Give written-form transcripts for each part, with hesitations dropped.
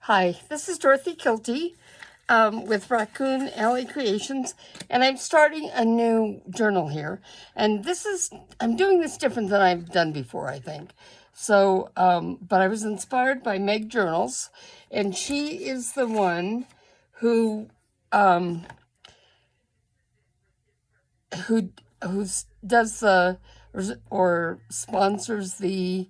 Hi, this is Dorothy Kilty with Raccoon Alley Creations, and I'm starting a new journal here. And I'm doing this different than I've done before, I think. So, but I was inspired by Meg Journals, and she is the one who does or sponsors the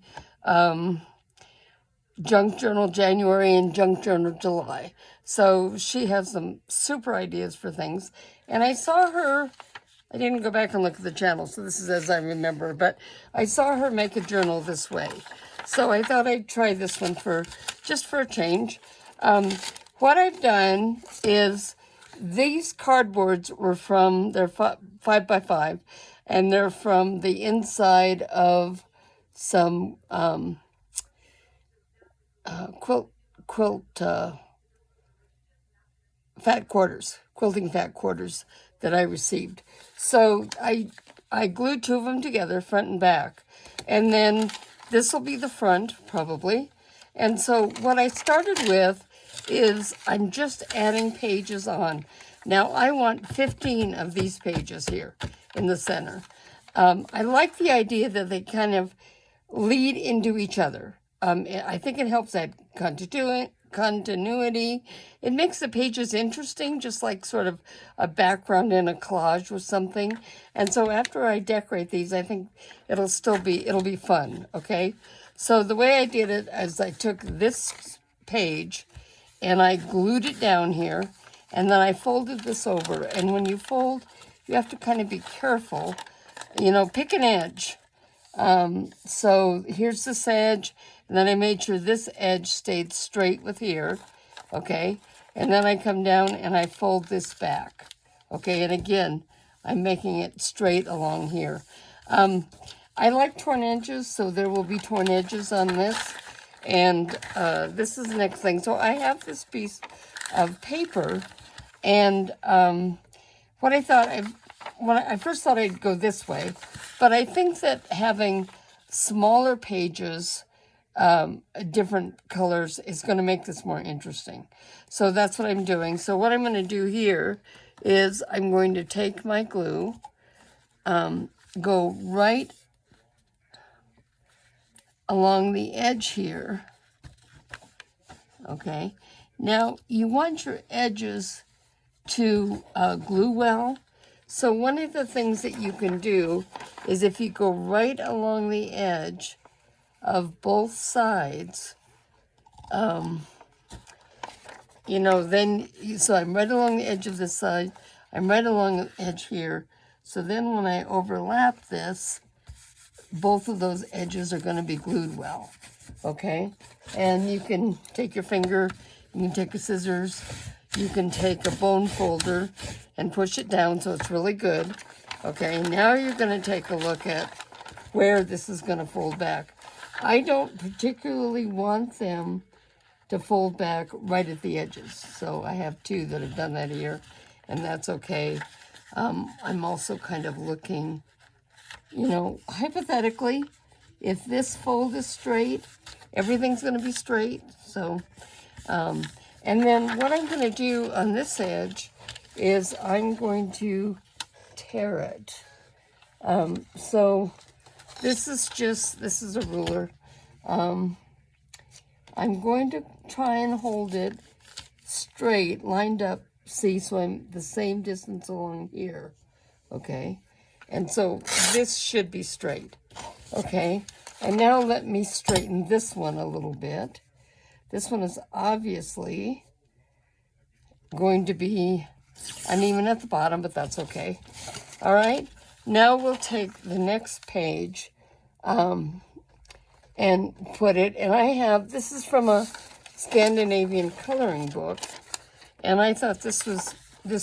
Junk Journal January and Junk Journal July. So she has some super ideas for things. And I saw her, I didn't go back and look at the channel, so this is as I remember, but I saw her make a journal this way. So I thought I'd try this one just for a change. What I've done is these cardboards were they're 5x5, and they're from the inside of some quilting fat quarters that I received. So I glued two of them together, front and back, and then this will be the front probably. And so what I started with is I'm just adding pages on. Now I want 15 of these pages here in the center. I like the idea that they kind of lead into each other. I think it helps add continuity. It makes the pages interesting, just like sort of a background in a collage with something. And so after I decorate these, I think it'll be fun, okay? So the way I did it is I took this page and I glued it down here, and then I folded this over. And when you fold, you have to kind of be careful, pick an edge. So here's this edge, and then I made sure this edge stayed straight with here, okay? And then I come down and I fold this back, okay? And again, I'm making it straight along here. I like torn edges, so there will be torn edges on this. And this is the next thing. So I have this piece of paper, and what I thought, when I first thought I'd go this way, but I think that having smaller pages, different colors, is going to make this more interesting. So that's what I'm doing. So what I'm going to do here is I'm going to take my glue, go right along the edge here, okay? Now, you want your edges to glue well. So one of the things that you can do is if you go right along the edge of both sides, so I'm right along the edge of this side, I'm right along the edge here. So then when I overlap this, both of those edges are going to be glued well, okay? And you can take your finger, you can take a scissors, you can take a bone folder and push it down so it's really good. Okay, now you're going to take a look at where this is going to fold back. I don't particularly want them to fold back right at the edges. So I have two that have done that here, and that's okay. I'm also kind of looking, hypothetically, if this fold is straight, everything's going to be straight. So, and then what I'm going to do on this edge is I'm going to tear it. So this is a ruler. I'm going to try and hold it straight, lined up, so I'm the same distance along here, okay? And so this should be straight, okay? And now let me straighten this one a little bit. This one is obviously going to be uneven at the bottom, but that's okay. All right, now we'll take the next page and put it, and this is from a Scandinavian coloring book, and I thought this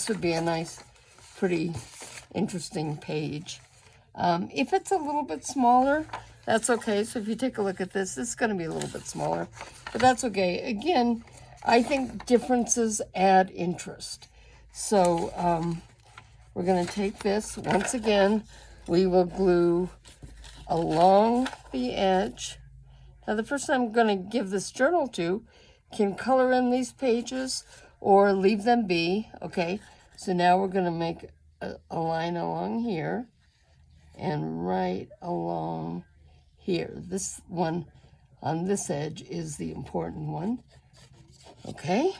would be a nice, pretty, interesting page. If it's a little bit smaller, that's okay. So if you take a look at this is going to be a little bit smaller, but that's okay. Again, I think differences add interest. So we're going to take this. Once again, we will glue along the edge. Now, the person I'm going to give this journal to can color in these pages or leave them be, okay? So now we're going to make a line along here and right along here. This one on this edge is the important one, okay?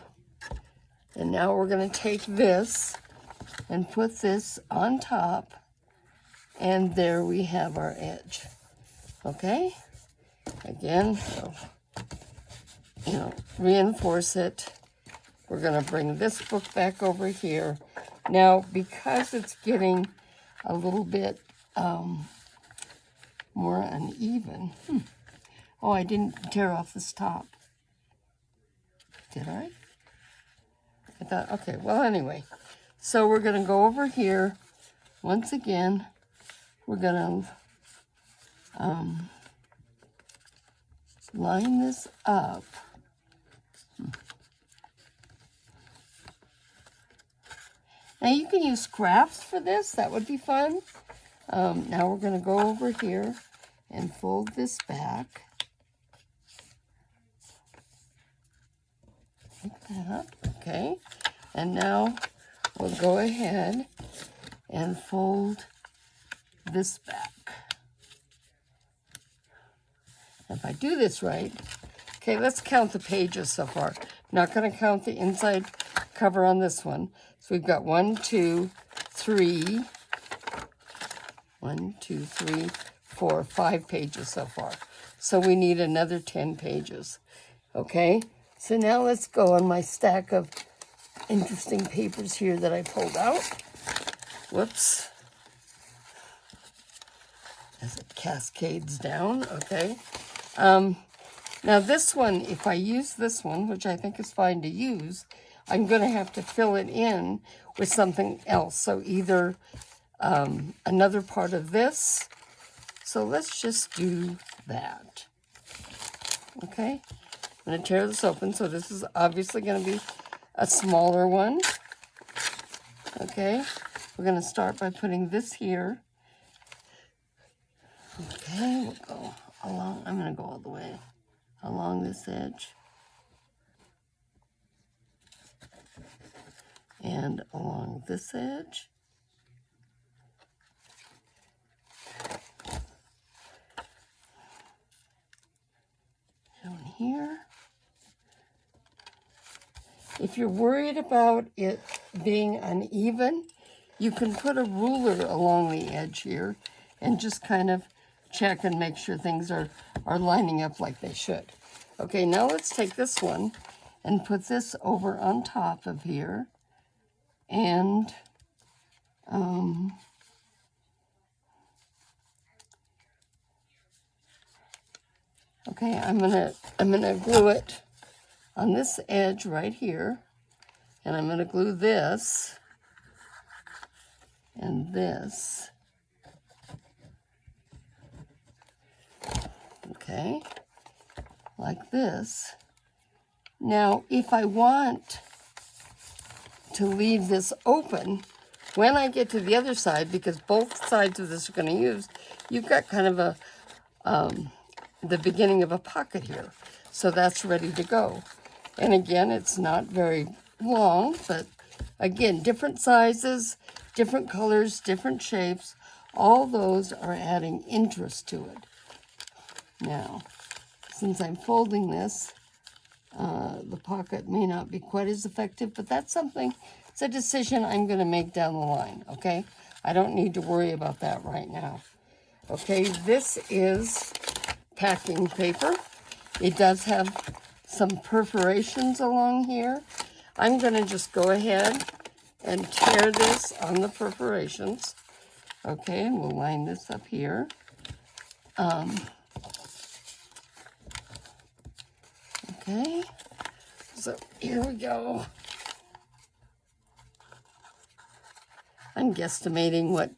And now we're going to take this and put this on top, and there we have our edge, okay? Again, so, you know, reinforce it. We're going to bring this book back over here. Now, because it's getting a little bit more uneven. Oh, I didn't tear off this top. Did I? I thought, okay, well, anyway. So we're going to go over here. Once again, we're going to line this up. Now you can use crafts for this. That would be fun. Now we're going to go over here and fold this back. Like that. Okay. And now we'll go ahead and fold this back. If I do this right, okay, let's count the pages so far. I'm not going to count the inside cover on this one. So we've got 1, 2, 3, 1, 2, 3, 4, 5 pages so far. So we need another 10 pages. Okay, so now let's go on my stack of interesting papers here that I pulled out. Whoops. As it cascades down, okay. Now this one, if I use this one, which I think is fine to use, I'm going to have to fill it in with something else. So either another part of this. So let's just do that. Okay. I'm going to tear this open. So this is obviously going to be a smaller one. Okay. We're going to start by putting this here. Okay. We'll go along. I'm going to go all the way along this edge. And along this edge. Down here. If you're worried about it being uneven, you can put a ruler along the edge here and just kind of check and make sure things are lining up like they should. Okay, now let's take this one and put this over on top of here. And okay, I'm gonna glue it on this edge right here, and I'm gonna glue this and this. Okay, like this. Now, if I want to leave this open, when I get to the other side, because both sides of this are going to use, you've got kind of a the beginning of a pocket here. So that's ready to go. And again, it's not very long, but again, different sizes, different colors, different shapes, all those are adding interest to it. Now, since I'm folding this, the pocket may not be quite as effective, but that's something, it's a decision I'm going to make down the line, okay? I don't need to worry about that right now. Okay, this is packing paper. It does have some perforations along here. I'm going to just go ahead and tear this on the perforations. Okay, and we'll line this up here. Okay, so here we go. I'm guesstimating what,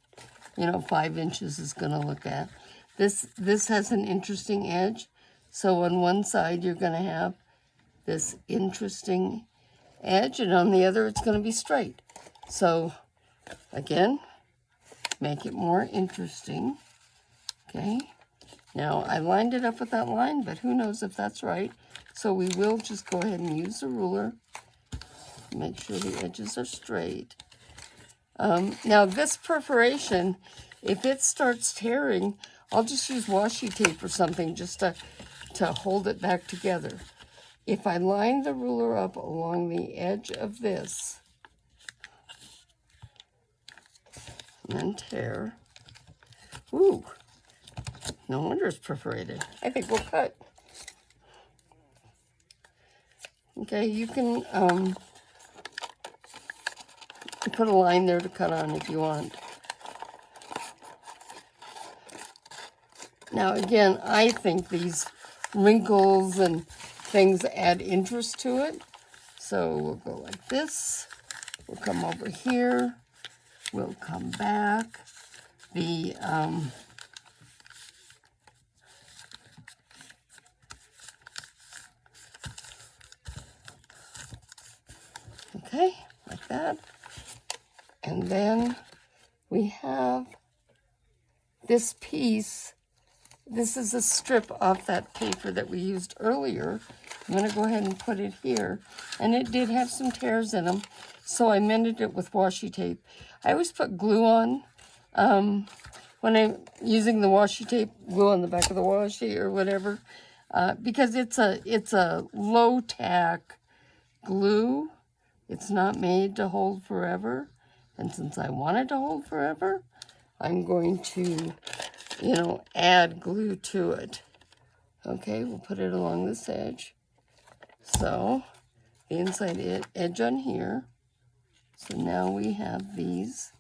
5 inches is going to look at. This has an interesting edge. So on one side, you're going to have this interesting edge, and on the other, it's going to be straight. So again, make it more interesting. Okay, Now, I lined it up with that line, but who knows if that's right. So we will just go ahead and use the ruler. Make sure the edges are straight. Now, this perforation, if it starts tearing, I'll just use washi tape or something just to hold it back together. If I line the ruler up along the edge of this, and then tear, ooh, no wonder it's perforated. I think we'll cut. Okay, you can put a line there to cut on if you want. Now again, I think these wrinkles and things add interest to it. So we'll go like this. We'll come over here. We'll come back. Okay, like that. And then we have this piece. This is a strip off that paper that we used earlier. I'm going to go ahead and put it here. And it did have some tears in them, so I mended it with washi tape. I always put glue on when I'm using the washi tape, glue on the back of the washi or whatever, because it's a low tack glue. It's not made to hold forever. And since I want it to hold forever, I'm going to, add glue to it. Okay, we'll put it along this edge. So, the inside edge on here. So now we have these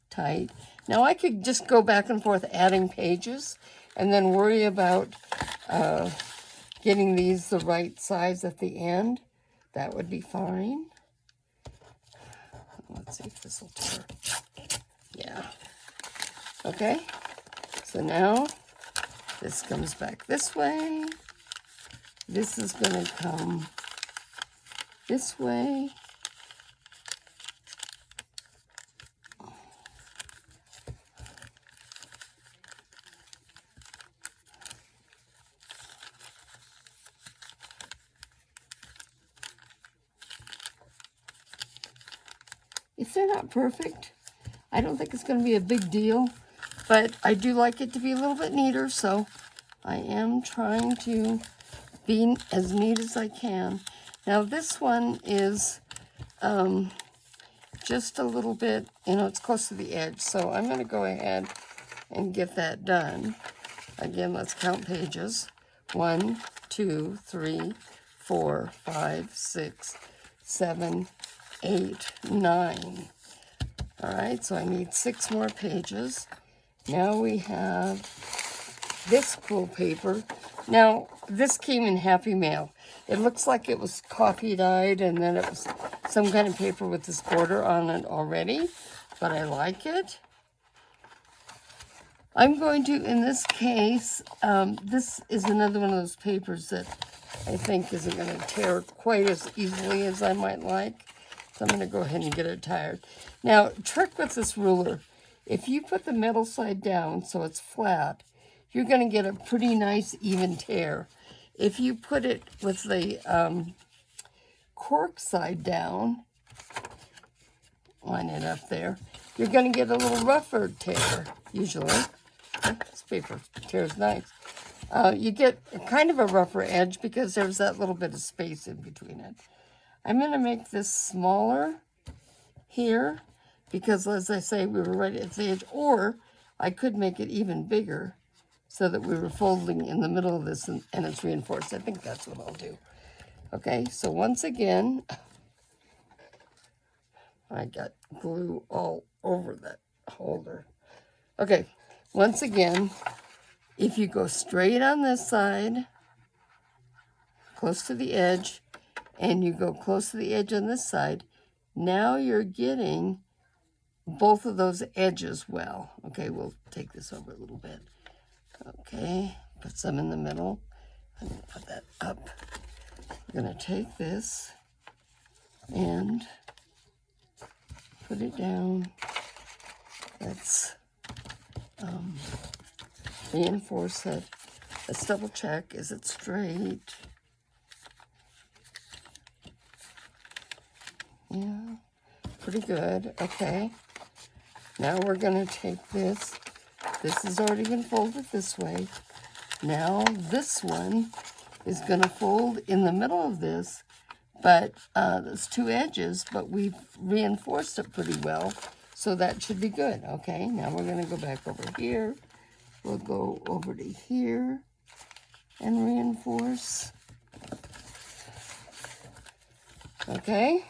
tight. Now I could just go back and forth adding pages and then worry about getting these the right size at the end. That would be fine. Let's see if this will tear. Yeah. Okay. So now this comes back this way. This is going to come this way. If they're not perfect, I don't think it's going to be a big deal, but I do like it to be a little bit neater, so I am trying to be as neat as I can. Now this one is just a little bit, it's close to the edge, so I'm going to go ahead and get that done. Again, let's count pages. 1, 2, 3, 4, 5, 6, 7, 8, 9. All right, so I need 6 more pages. Now we have this cool paper. Now, this came in Happy Mail. It looks like it was coffee dyed, and then it was some kind of paper with this border on it already, but I like it. I'm going to, in this case, this is another one of those papers that I think isn't going to tear quite as easily as I might like. So I'm going to go ahead and get it tired. Now, trick with this ruler, if you put the metal side down so it's flat, you're going to get a pretty nice even tear. If you put it with the cork side down, line it up there, you're going to get a little rougher tear, usually. This paper tears nice. You get kind of a rougher edge because there's that little bit of space in between it. I'm going to make this smaller here because, as I say, we were right at the edge. Or I could make it even bigger so that we were folding in the middle of this and it's reinforced. I think that's what I'll do. Okay, so once again, I got glue all over that holder. Okay, once again, if you go straight on this side, close to the edge, and you go close to the edge on this side, now you're getting both of those edges well. Okay, we'll take this over a little bit. Okay, put some in the middle. I'm going to put that up. I'm going to take this and put it down. Let's reinforce it Let's double check. Is it straight? Yeah, pretty good. Okay. Now we're going to take this. This has already been folded this way. Now this one is going to fold in the middle of this, but there's two edges, but we've reinforced it pretty well, so that should be good. Okay, now we're going to go back over here. We'll go over to here and reinforce. Okay,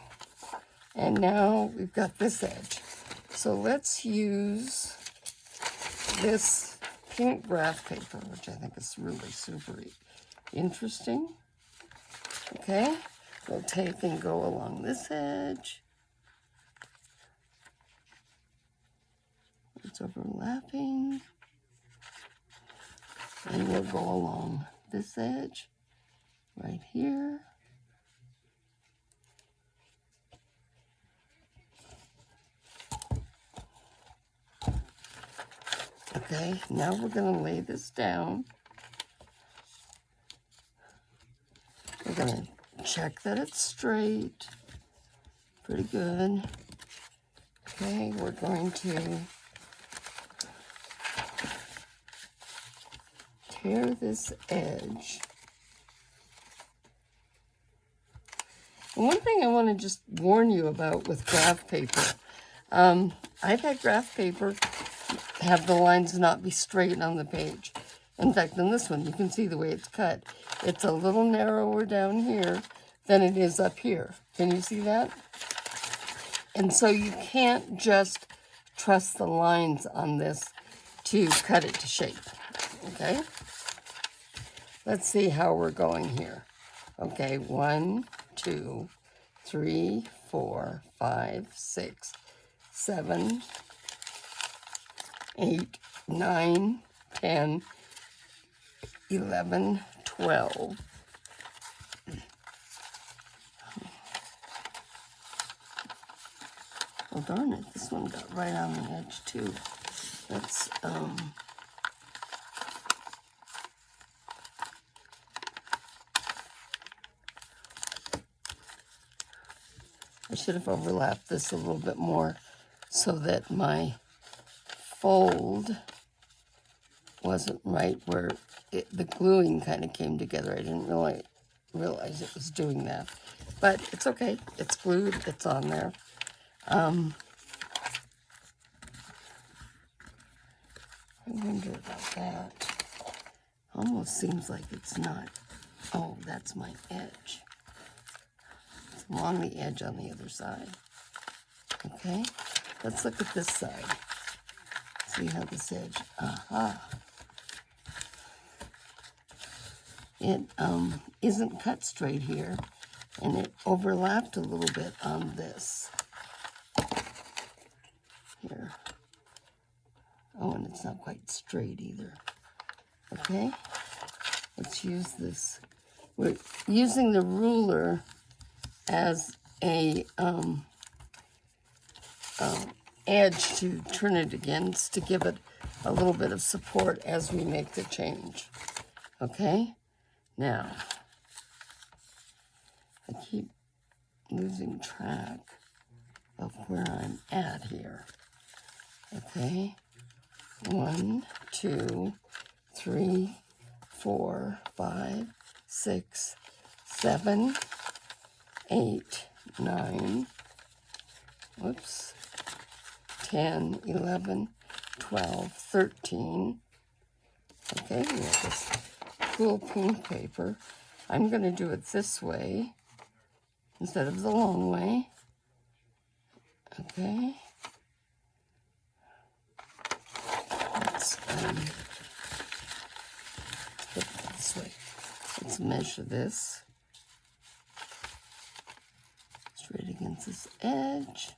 and now we've got this edge. So let's use this pink graph paper, which I think is really super interesting. Okay, we'll take and go along this edge. It's overlapping. And we'll go along this edge right here. Okay, now we're going to lay this down. We're going to check that it's straight. Pretty good. Okay, we're going to tear this edge. And one thing I want to just warn you about with graph paper, I've had graph paper have the lines not be straight on the page. In fact, in this one, you can see the way it's cut. It's a little narrower down here than it is up here. Can you see that? And so you can't just trust the lines on this to cut it to shape, okay? Let's see how we're going here. Okay, 1, 2, 3, 4, 5, 6, 7, 8, 9, 10, 11, 12. Well, darn it, this one got right on the edge too. Let's, I should have overlapped this a little bit more so that my fold wasn't right where the gluing kind of came together. I didn't really realize it was doing that. But it's okay. It's glued. It's on there. I wonder about that. Almost seems like it's not. Oh, that's my edge. It's along the edge on the other side. Okay, let's look at this side. See how this edge, It isn't cut straight here, and it overlapped a little bit on this. Here. Oh, and it's not quite straight either. Okay, let's use this. We're using the ruler as a edge to turn it against to give it a little bit of support as we make the change. Okay, now I keep losing track of where I'm at here. Okay, 1, 2, 3, 4, 5, 6, 7, 8, 9, whoops, 10, 11, 12, 13. Okay, we have this cool pink paper. I'm going to do it this way instead of the long way. Okay. Let's put it this way. Let's measure this straight against this edge.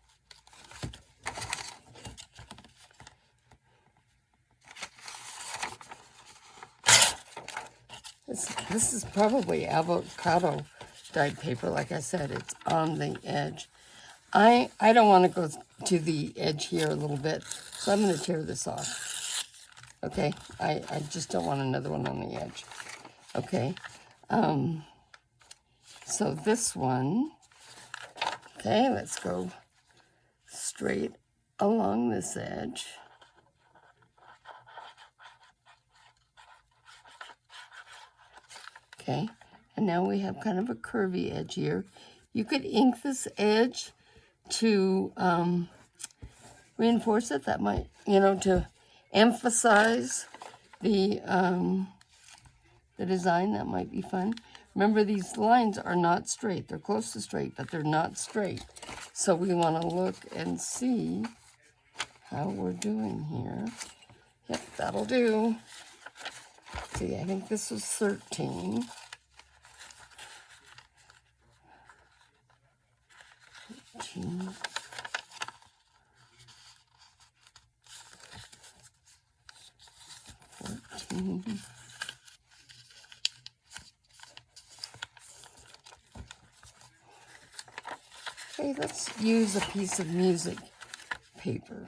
This is probably avocado dyed paper. Like I said, it's on the edge. I don't want to go to the edge here a little bit, so I'm going to tear this off. Okay, I just don't want another one on the edge. Okay, so this one, okay, let's go straight along this edge. Okay, and now we have kind of a curvy edge here. You could ink this edge to reinforce it. That might, you know, to emphasize the design. That might be fun. Remember, these lines are not straight. They're close to straight, but they're not straight. So we want to look and see how we're doing here. Yep, that'll do. See, I think this was 13. 13. 14. Okay, let's use a piece of music paper.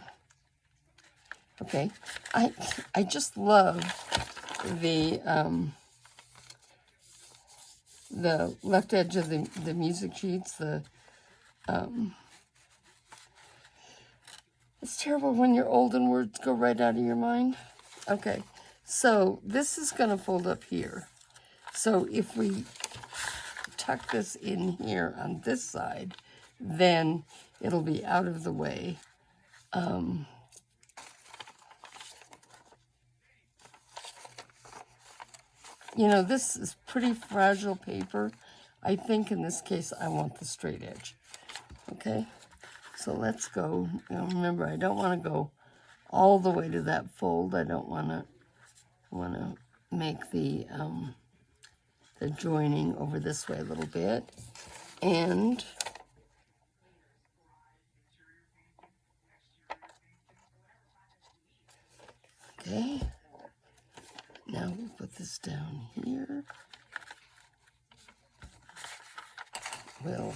Okay, I just love the left edge of the music sheets. It's terrible when you're old and words go right out of your mind. Okay, so this is going to fold up here. So if we tuck this in here on this side, then it'll be out of the way. You know, this is pretty fragile paper. I think in this case, I want the straight edge. Okay, so let's go. Now remember, I don't want to go all the way to that fold. I don't want to make the joining over this way a little bit. And okay, now we'll put this down here. We'll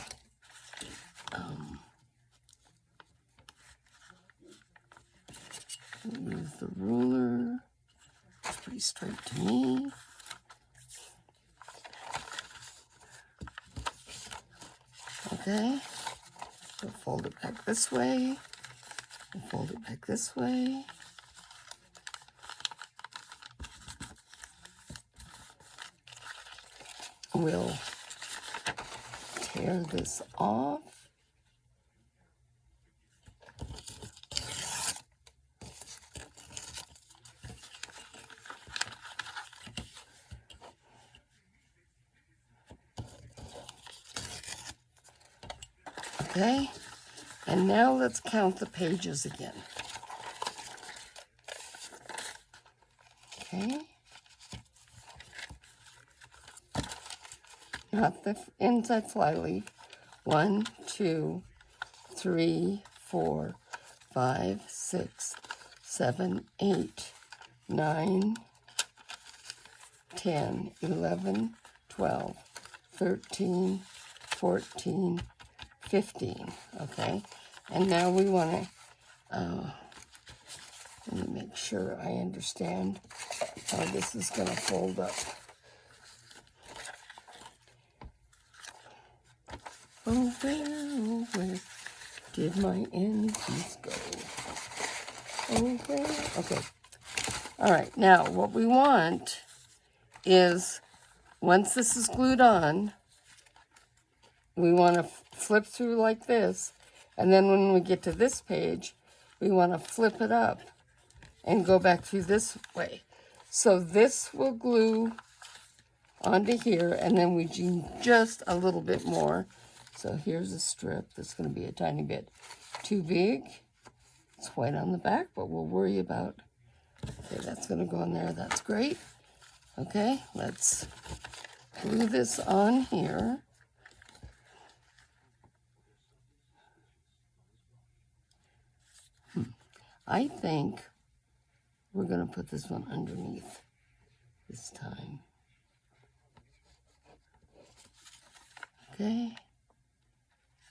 use the ruler. It's pretty straight to me. Okay, we'll fold it back this way, and fold it back this way. We'll tear this off. Okay, and now let's count the pages again. Okay, not the inside flyleaf. 1, 2, 3, 4, 5, 6, 7, 8, 9, 10, 11, 12, 13, 14, 15, okay? And now we want to, let me make sure I understand how this is going to fold up. Oh, where did my end piece go? Oh, where? Okay. All right, now what we want is, once this is glued on, we want to flip through like this, and then when we get to this page, we want to flip it up and go back through this way. So this will glue onto here, and then we do just a little bit more. So here's a strip that's going to be a tiny bit too big. It's white on the back, but we'll worry about, okay, that's going to go on there. That's great. Okay, let's glue this on here. I think we're going to put this one underneath this time. Okay.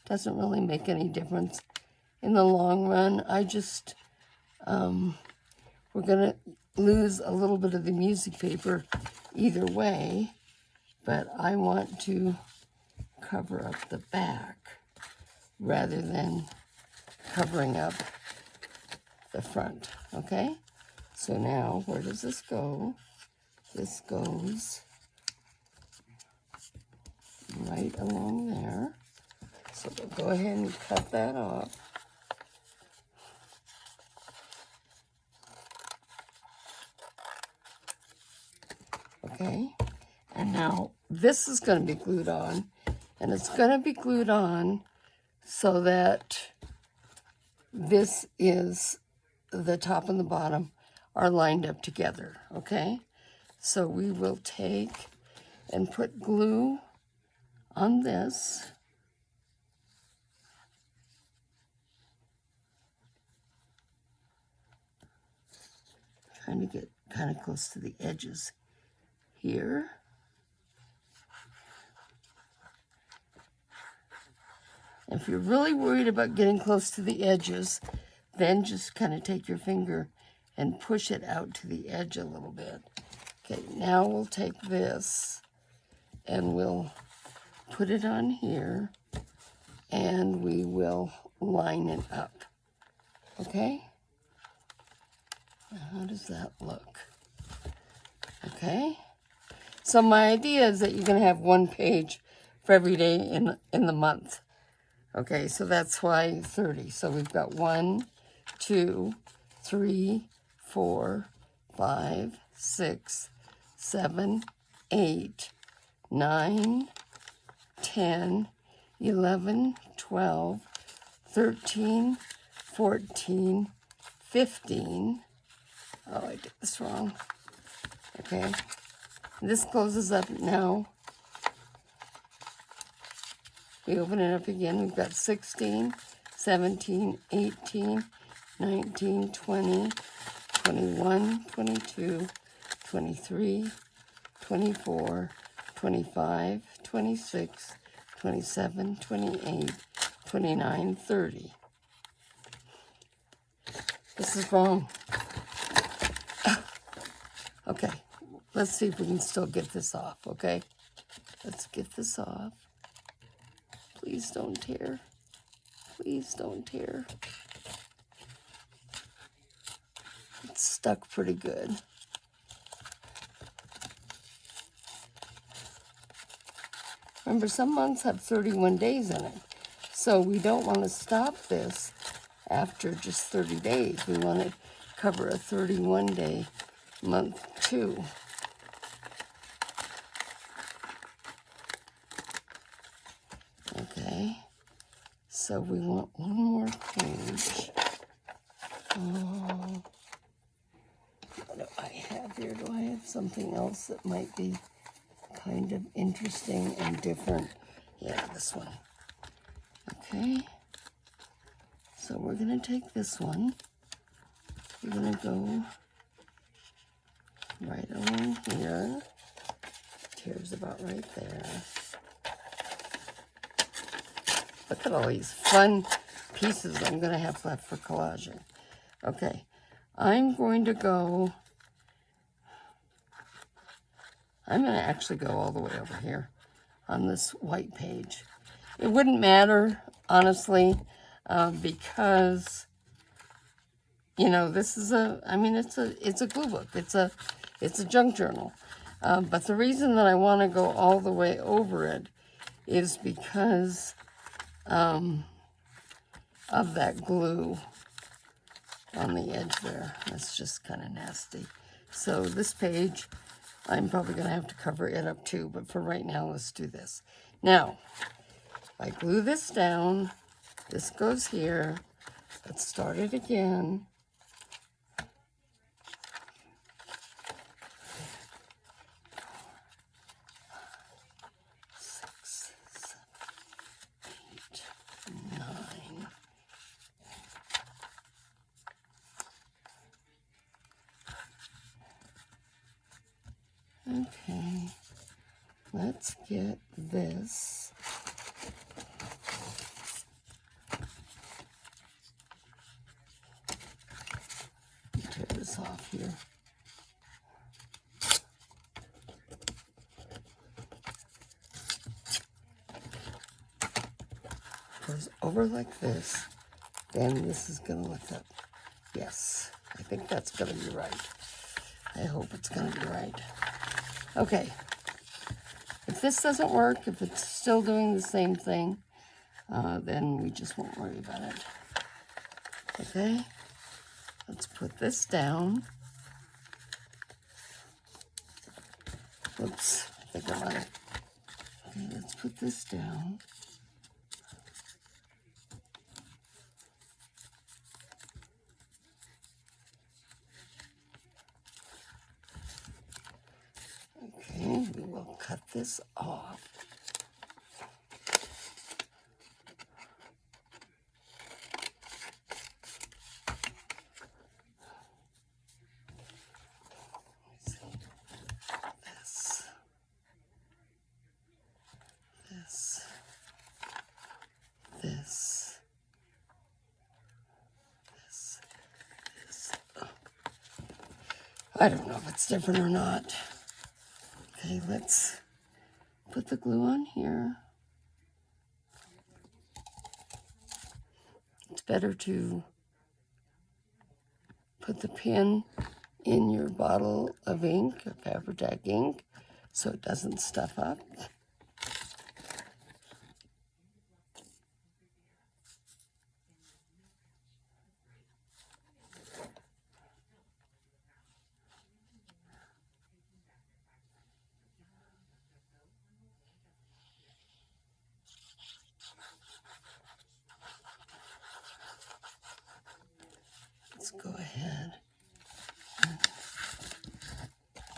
Doesn't really make any difference in the long run. I just, we're going to lose a little bit of the music paper either way, but I want to cover up the back rather than covering up the front, okay? So now, where does this go? This goes right along there. So we'll go ahead and cut that off. Okay, and now this is going to be glued on, and it's going to be glued on so that this is the top and the bottom are lined up together, okay? So we will take and put glue on this. Trying to get kind of close to the edges here. If you're really worried about getting close to the edges, then just kind of take your finger and push it out to the edge a little bit. Okay, now we'll take this and we'll put it on here and we will line it up. Okay? Now, how does that look? Okay? So my idea is that you're going to have one page for every day in the month. Okay, so that's why 30. So we've got 1, 2, 3, 4, 5, 6, 7, 8, 9, 10, 11, 12, 13, 14, 15. Oh, I did this wrong. Okay. This closes up now. We open it up again. We've got 16, 17, 18, 19, 20, 21, 22, 23, 24, 25, 26, 27, 28, 29, 30. This is wrong. Okay, let's see if we can still get this off, okay? Let's get this off. Please don't tear. Please don't tear. It's stuck pretty good. Remember, some months have 31 days in it. So we don't want to stop this after just 30 days. We want to cover a 31-day month too. Okay, so we want one more page. What do I have here? Do I have something else that might be kind of interesting and different? Yeah, this one. Okay, so we're going to take this one. We're going to go right along here. Tears about right there. Look at all these fun pieces I'm going to have left for collaging. Okay, I'm going to actually go all the way over here on this white page. It wouldn't matter, honestly, because, you know, this is it's a glue book. It's a junk journal. But the reason that I want to go all the way over it is because of that glue on the edge there. That's just kind of nasty. So this page, I'm probably going to have to cover it up too, but for right now, let's do this. Now, I glue this down. This goes here. Let's start it again. Okay, let's get this. Tear this off here. goes over like this, then this is going to lift up. Yes, I think that's going to be right. I hope it's going to be right. Okay. If this doesn't work, if it's still doing the same thing, then we just won't worry about it. Okay. Let's put this down. Oops, I think I might have. Okay, let's put this down. Okay, we will cut this off. This. I don't know if it's different or not. Okay, let's put the glue on here. It's better to put the pin in your bottle of ink, or Fabri-Tac ink, so it doesn't stuff up. Let's go ahead and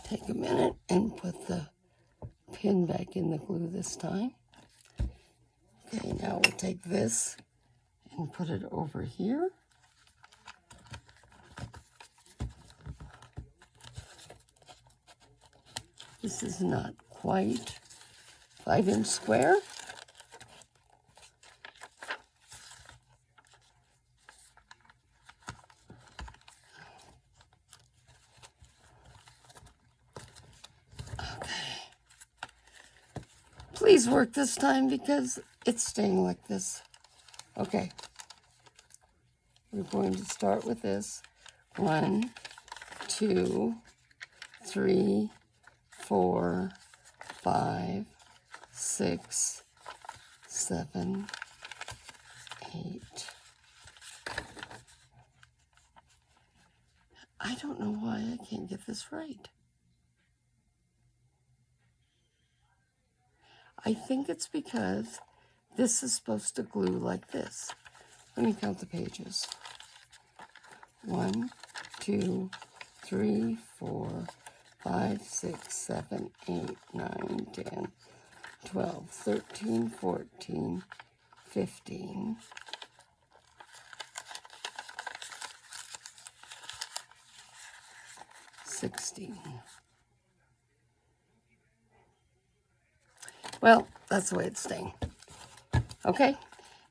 take a minute and put the pin back in the glue this time. Okay, now we'll take this and put it over here. This is not quite 5-inch square. Please work this time because it's staying like this. Okay. We're going to start with this. 1, 2, 3, 4, 5, 6, 7, 8. I don't know why I can't get this right. I think it's because this is supposed to glue like this. Let me count the pages. 1, 2, 3, 4, 5, 6, 7, 8, 9, 10, 12, 13, 14, 15. 16. Well, that's the way it's staying. Okay,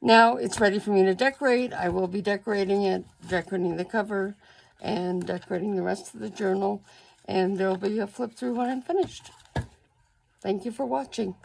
now it's ready for me to decorate. I will be decorating it, decorating the cover, and decorating the rest of the journal. And there will be a flip through when I'm finished. Thank you for watching.